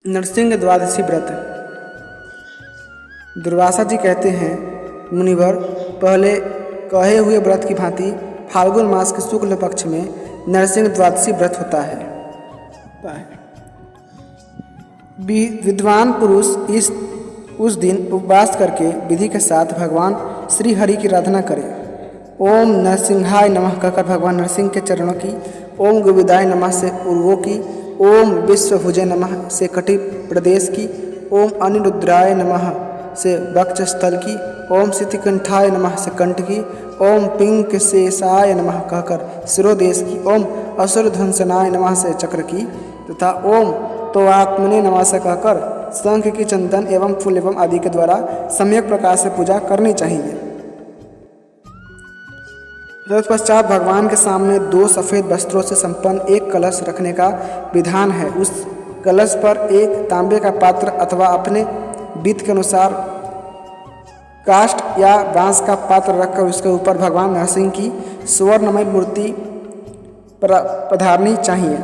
नरसिंह द्वादशी व्रत। दुर्वासा जी कहते हैं, मुनिवर, पहले कहे हुए व्रत की भांति फाल्गुन मास के शुक्ल पक्ष में नरसिंह द्वादशी व्रत होता है। विद्वान पुरुष उस दिन उपवास करके विधि के साथ भगवान श्री हरि की आराधना करें। ओम नरसिंहाय नमः कहकर भगवान नरसिंह के चरणों की, ओम गोविंदाय नमः से उर्वों की, ओम विश्वभुजे नमः से कटि प्रदेश की, ओम अनिरुद्राय नमः से वक्ष स्थल की, ओम सितिकंठाय नमः से कंठ की, ओम पिंकशेषाय नमः कहकर शिरोदेश की, ओम असुरध्वंसनाय नमः से चक्र की तथा ओम तो आत्मने नमः से कहकर शंख की, चंदन एवं फूल एवं आदि के द्वारा सम्यक प्रकार से पूजा करनी चाहिए। तत्पश्चात भगवान के सामने 2 सफ़ेद वस्त्रों से संपन्न एक कलश रखने का विधान है। उस कलश पर एक तांबे का पात्र अथवा अपने वित्त के अनुसार काष्ठ या बांस का पात्र रखकर उसके ऊपर भगवान नरसिंह की स्वर्णमय मूर्ति पधरानी चाहिए।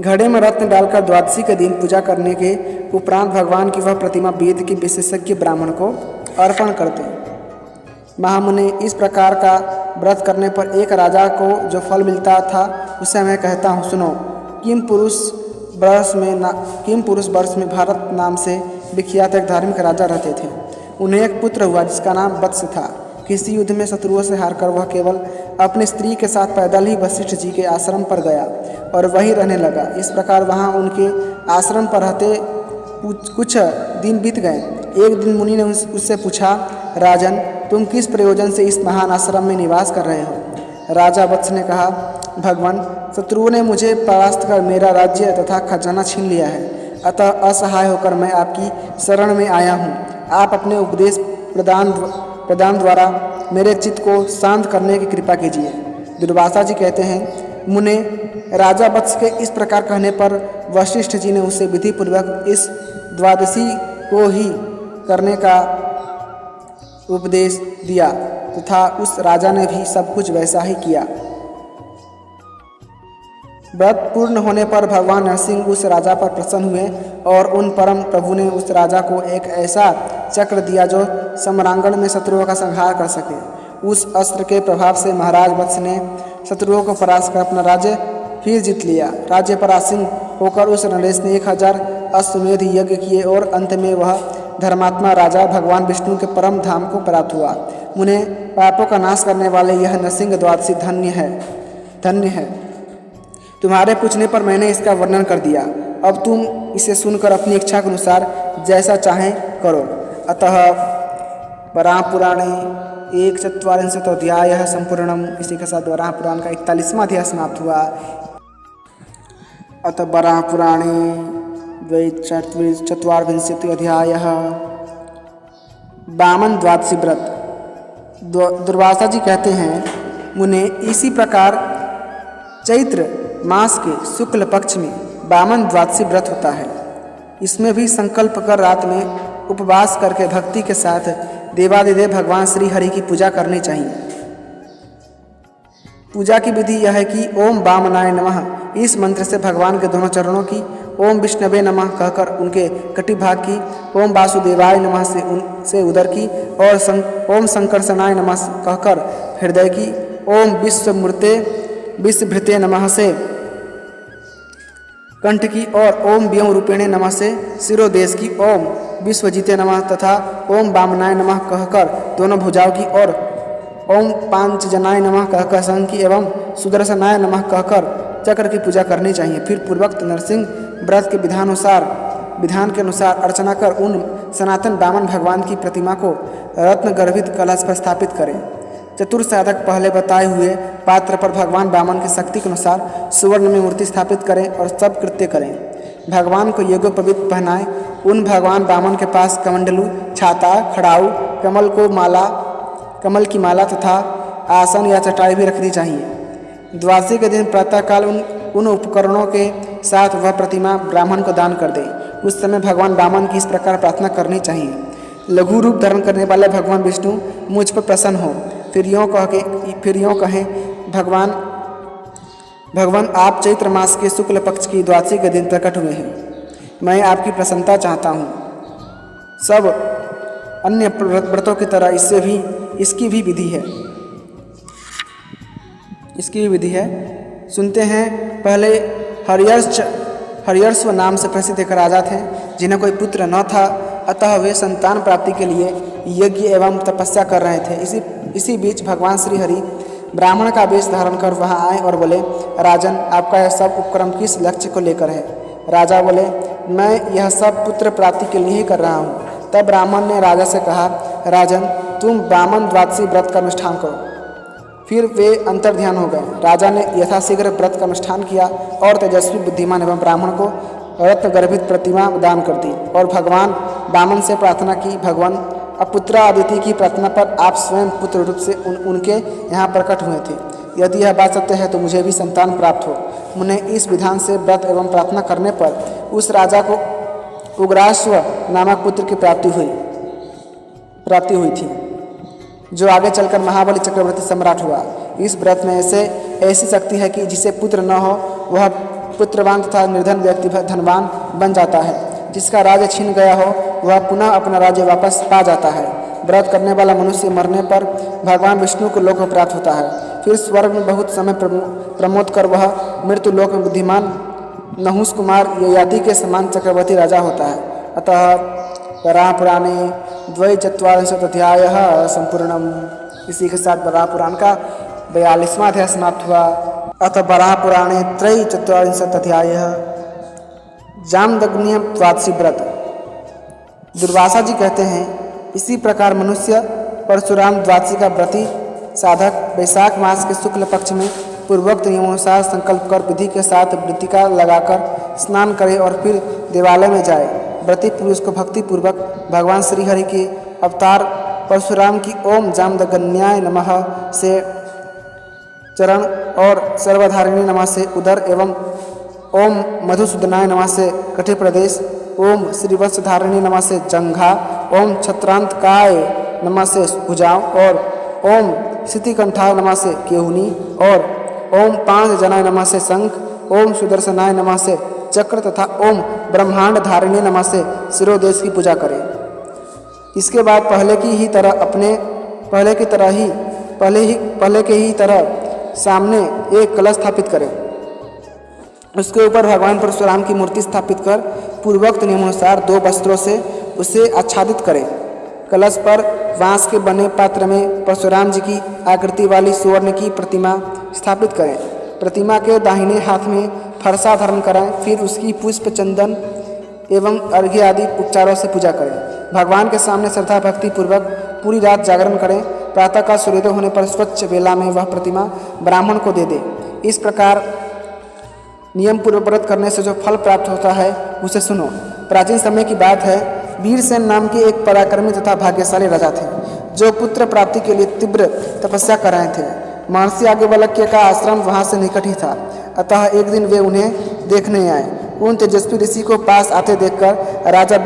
घड़े में रत्न डालकर द्वादशी के दिन पूजा करने के उपरांत भगवान की वह प्रतिमा वेद के विशेषज्ञ ब्राह्मण को अर्पण करते हैं। महामुनि, इस प्रकार का व्रत करने पर एक राजा को जो फल मिलता था उसे मैं कहता हूँ, सुनो। किम पुरुष वर्ष में भारत नाम से विख्यात एक धार्मिक राजा रहते थे। उन्हें एक पुत्र हुआ जिसका नाम वत्स था। किसी युद्ध में शत्रुओं से हारकर वह केवल अपनी स्त्री के साथ पैदल ही वशिष्ठ जी के आश्रम पर गया और वहीं रहने लगा। इस प्रकार वहाँ उनके आश्रम पर रहते कुछ दिन बीत गए। एक दिन मुनि ने उससे पूछा, राजन, तुम किस प्रयोजन से इस महान आश्रम में निवास कर रहे हो? राजा वत्स ने कहा, भगवान, शत्रुओं ने मुझे परास्त कर मेरा राज्य तथा खजाना छीन लिया है, अतः असहाय होकर मैं आपकी शरण में आया हूँ। आप अपने उपदेश प्रदान द्वारा मेरे चित्त को शांत करने की कृपा कीजिए। दुर्वासा जी कहते हैं, मुने, राजा वत्स के इस प्रकार कहने पर वशिष्ठ जी ने उसे विधि पूर्वक इस द्वादशी को ही करने का उपदेश दिया तथा उस राजा ने भी सब कुछ वैसा ही किया। व्रत पूर्ण होने पर भगवान नरसिंह उस राजा पर प्रसन्न हुए और उन परम प्रभु ने उस राजा को एक ऐसा चक्र दिया जो सम्रांगण में शत्रुओं का संहार कर सके। उस अस्त्र के प्रभाव से महाराज वत्स ने शत्रुओं को परास्त कर अपना राज्य फिर जीत लिया। राज्य पर आसीन होकर उस नरेश ने 1000 अश्वमेध यज्ञ किए और अंत में वह धर्मात्मा राजा भगवान विष्णु के परम धाम को प्राप्त हुआ। मुने, पापों का नाश करने वाले यह नरसिंह द्वादशी धन्य है। तुम्हारे पूछने पर मैंने इसका वर्णन कर दिया। अब तुम इसे सुनकर अपनी इच्छा के अनुसार जैसा चाहें करो। अतः वराह पुराणे 1/4 अध्याय संपूर्णम। इसी के साथ वराह पुराण का 41वां अध्याय समाप्त हुआ। अतः वराह पुराणे 24 अध्याय वामन द्वादशी व्रत। दुर्वासा जी कहते हैं, मुने, इसी प्रकार चैत्र मास के शुक्ल पक्ष में वामन द्वादशी व्रत होता है। इसमें भी संकल्प कर रात में उपवास करके भक्ति के साथ देवादिदेव भगवान श्री हरि की पूजा करनी चाहिए। पूजा की विधि यह है कि ओम वामनाय नमः इस मंत्र से भगवान के दोनों चरणों की, ओम विष्णवे नमः कहकर उनके कटिभाग की, ओम वासुदेवाय नमः से उदर की और ओम संकर्षणाय नमः कहकर हृदय की, ओम विश्वभृते नमः से कंठ की और ओम व्योम रूपेणे नमः से शिरोदेश की, ओम विश्वजीते नमः तथा ओम वामनाय नमः कहकर दोनों भुजाओं की और ओम पांचजनाय नमः कहकर शंख की एवं सुदर्शनाय नमः कहकर चक्र की पूजा करनी चाहिए। फिर पूर्वोक्त नरसिंह व्रत के विधान के अनुसार अर्चना कर उन सनातन वामन भगवान की प्रतिमा को रत्न गर्भित कलश पर स्थापित करें। चतुर साधक पहले बताए हुए पात्र पर भगवान वामन की शक्ति के अनुसार सुवर्ण में मूर्ति स्थापित करें और सब कृत्य करें। भगवान को यज्ञोपवीत पहनाएं। उन भगवान वामन के पास कमंडलू, छाता, खड़ाऊ, कमल की माला तथा आसन या चटाई भी रखनी चाहिए। द्वादशी के दिन प्रातःकाल उन उपकरणों के साथ वह प्रतिमा ब्राह्मण को दान कर दे। उस समय भगवान वामन की इस प्रकार प्रार्थना करनी चाहिए, लघु रूप धारण करने वाले भगवान विष्णु मुझ पर प्रसन्न हो। फिर यों कहें, भगवान भगवान, आप चैत्र मास के शुक्ल पक्ष की द्वादशी के दिन प्रकट हुए हैं। मैं आपकी प्रसन्नता चाहता हूँ। सब अन्य व्रतों की तरह इसकी भी विधि है। सुनते हैं। पहले हरियर्ष नाम से प्रसिद्ध एक राजा थे, जिन्हें कोई पुत्र न था, अतः वे संतान प्राप्ति के लिए यज्ञ एवं तपस्या कर रहे थे। इसी बीच भगवान श्री हरि ब्राह्मण का वेश धारण कर वहां आए और बोले, राजन, आपका यह सब उपक्रम किस लक्ष्य को लेकर है? राजा बोले, मैं यह सब पुत्र प्राप्ति के लिए ही कर रहा हूँ। तब ब्राह्मण ने राजा से कहा, राजन, तुम ब्राह्मण द्वादशी व्रत का अनुष्ठान करो। फिर वे अंतर्ध्यान हो गए। राजा ने यथाशीघ्र व्रत का अनुष्ठान किया और तेजस्वी बुद्धिमान एवं ब्राह्मण को रत्न गर्भित प्रतिमा दान कर दी और भगवान वामन से प्रार्थना की, भगवान, अब पुत्र अदिति की प्रार्थना पर आप स्वयं पुत्र रूप से उनके यहाँ प्रकट हुए थे। यदि यह बात सत्य है तो मुझे भी संतान प्राप्त हो। उन्हें इस विधान से व्रत एवं प्रार्थना करने पर उस राजा को उग्राश्व नामक पुत्र की प्राप्ति हुई थी, जो आगे चलकर महाबली चक्रवर्ती सम्राट हुआ। इस व्रत में ऐसी शक्ति है कि जिसे पुत्र न हो वह पुत्रवान तथा निर्धन व्यक्ति धनवान बन जाता है। जिसका राज्य छीन गया हो वह पुनः अपना राज्य वापस पा जाता है। व्रत करने वाला मनुष्य मरने पर भगवान विष्णु को लोक में प्राप्त होता है। फिर स्वर्ग में बहुत समय प्रमोद कर वह मृत्यु लोक में बुद्धिमान नहुष कुमार ययाति के समान चक्रवर्ती राजा होता है। अतः वराहपुराणे द्वैचत्वारिंशत् अध्यायः संपूर्णम। इसी के साथ वराहपुराण का 42वां अध्याय समाप्त हुआ। अतः वराहपुराणे त्रैचत्वारिंशत् अध्यायः जामदग्नि द्वादशी व्रत। दुर्वासा जी कहते हैं, इसी प्रकार मनुष्य परशुराम द्वादशी का व्रती साधक वैशाख मास के शुक्ल पक्ष में पूर्वोक्त नियमानुसार संकल्प कर विधि के साथ वृत्तिका लगाकर स्नान करे और फिर देवालय में जाए। व्रती पुरुष को भक्ति पूर्वक भगवान श्री हरि के अवतार परशुराम की ओम जामदग्न्याय नमः से चरण और सर्वधारिणी नमः से उदर एवं ओम मधुसूदनाय नमः से कटी प्रदेश, ओम श्रीवत्सधारिणी नमः से जंघा, ओम छत्रांतकाय नमः से भुजाओं और ओम सितिकंठाय नमः से केहुनी और ओम पांच जनाय नमः से शंख, ओम सुदर्शनाय नमः से चक्र तथा ओम ब्रह्मांड धारिणी नमः से शिरोदेश की पूजा करें। इसके बाद पहले के ही तरह सामने एक कलश स्थापित करें। उसके ऊपर भगवान परशुराम की मूर्ति स्थापित कर पूर्वोक्त नियमानुसार 2 वस्त्रों से उसे आच्छादित करें। कलश पर बांस के बने पात्र में परशुराम जी की आकृति वाली सुवर्ण की प्रतिमा स्थापित करें। प्रतिमा के दाहिने हाथ में फरसा धारण कराएं। फिर उसकी पुष्प, चंदन एवं अर्घ्य आदि उपचारों से पूजा करें। भगवान के सामने श्रद्धा भक्ति पूर्वक पूरी रात जागरण करें। प्रातःकाल सूर्योदय होने पर स्वच्छ वेला में वह प्रतिमा ब्राह्मण को दे दे। इस प्रकार नियम पूर्वक व्रत करने से जो फल प्राप्त होता है उसे सुनो। प्राचीन समय की बात है, वीरसेन नाम के एक पराक्रमी तथा भाग्यशाली राजा थे, जो पुत्र प्राप्ति के लिए तीव्र तपस्या कर रहे थे। महर्षि याज्ञवल्क्य का आश्रम वहां से निकट ही था। अतः एक दिन वे उन्हें देखने आए। उन तेजस्वी ऋषि को पास आते देखकर राजा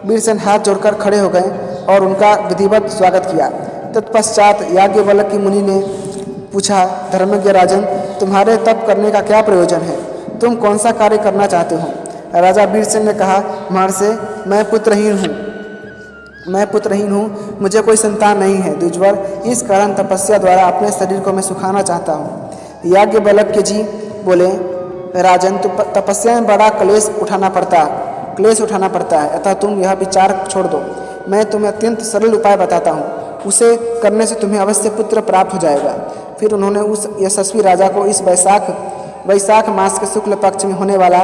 वीरसेन हाथ जोड़कर खड़े हो गए और उनका विधिवत स्वागत किया। तत्पश्चात याज्ञवल्क्य मुनि ने पूछा, धर्मज्ञ राजन, तुम्हारे तप करने का क्या प्रयोजन है? तुम कौन सा कार्य करना चाहते हो? राजा वीरसेन ने कहा, महर्षि, मैं पुत्रहीन हूँ, मुझे कोई संतान नहीं है द्विजवर। इस कारण तपस्या द्वारा अपने शरीर को मैं सुखाना चाहता हूँ। याज्ञवल्क्य जी बोले, राजन, तपस्या में बड़ा क्लेश उठाना पड़ता है, अतः तुम यह विचार छोड़ दो। मैं तुम्हें अत्यंत सरल उपाय बताता हूँ, उसे करने से तुम्हें अवश्य पुत्र प्राप्त हो जाएगा। फिर उन्होंने उस यशस्वी राजा को इस वैशाख मास के शुक्ल पक्ष में होने वाला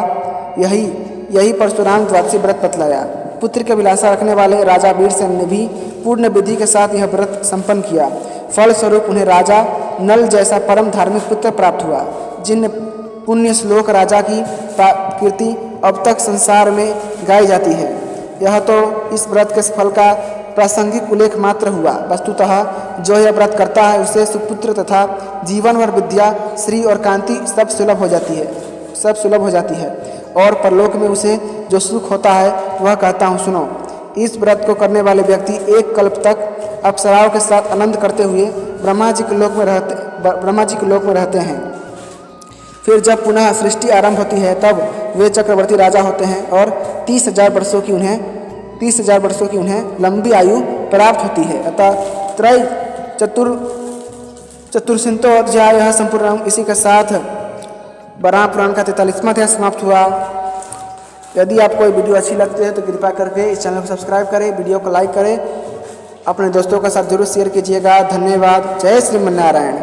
यही परशुराम द्वादशी व्रत बतलाया। पुत्र के विलासा रखने वाले राजा वीरसेन ने भी पूर्ण विधि के साथ यह व्रत संपन्न किया। फलस्वरूप उन्हें राजा नल जैसा परम धार्मिक पुत्र प्राप्त हुआ। जिन पुण्य श्लोक राजा की कीर्ति अब तक संसार में गाई जाती है। यह तो इस व्रत के फल का प्रासंगिक उल्लेख मात्र हुआ। वस्तुतः जो यह व्रत करता है उसे सुपुत्र तथा जीवन भर विद्या, श्री और कांति सब सुलभ हो जाती है और परलोक में उसे जो सुख होता है वह कहता हूँ, सुनो। इस व्रत को करने वाले व्यक्ति 1 कल्प तक अप्सराओं के साथ आनंद करते हुए ब्रह्मा जी के लोक में रहते हैं। फिर जब पुनः सृष्टि आरंभ होती है तब वे चक्रवर्ती राजा होते हैं और 30,000 वर्षों की उन्हें लंबी आयु प्राप्त होती है। अतः त्रय चतुर्शिंतो अध्याय यह संपूर्ण। इसी के साथ वराह पुराण का 43वां अध्याय समाप्त हुआ। यदि आपको ये वीडियो अच्छी लगती है तो कृपया करके इस चैनल को सब्सक्राइब करें, वीडियो को लाइक करें, अपने दोस्तों के साथ जरूर शेयर कीजिएगा। धन्यवाद। जय श्रीमन्नारायण।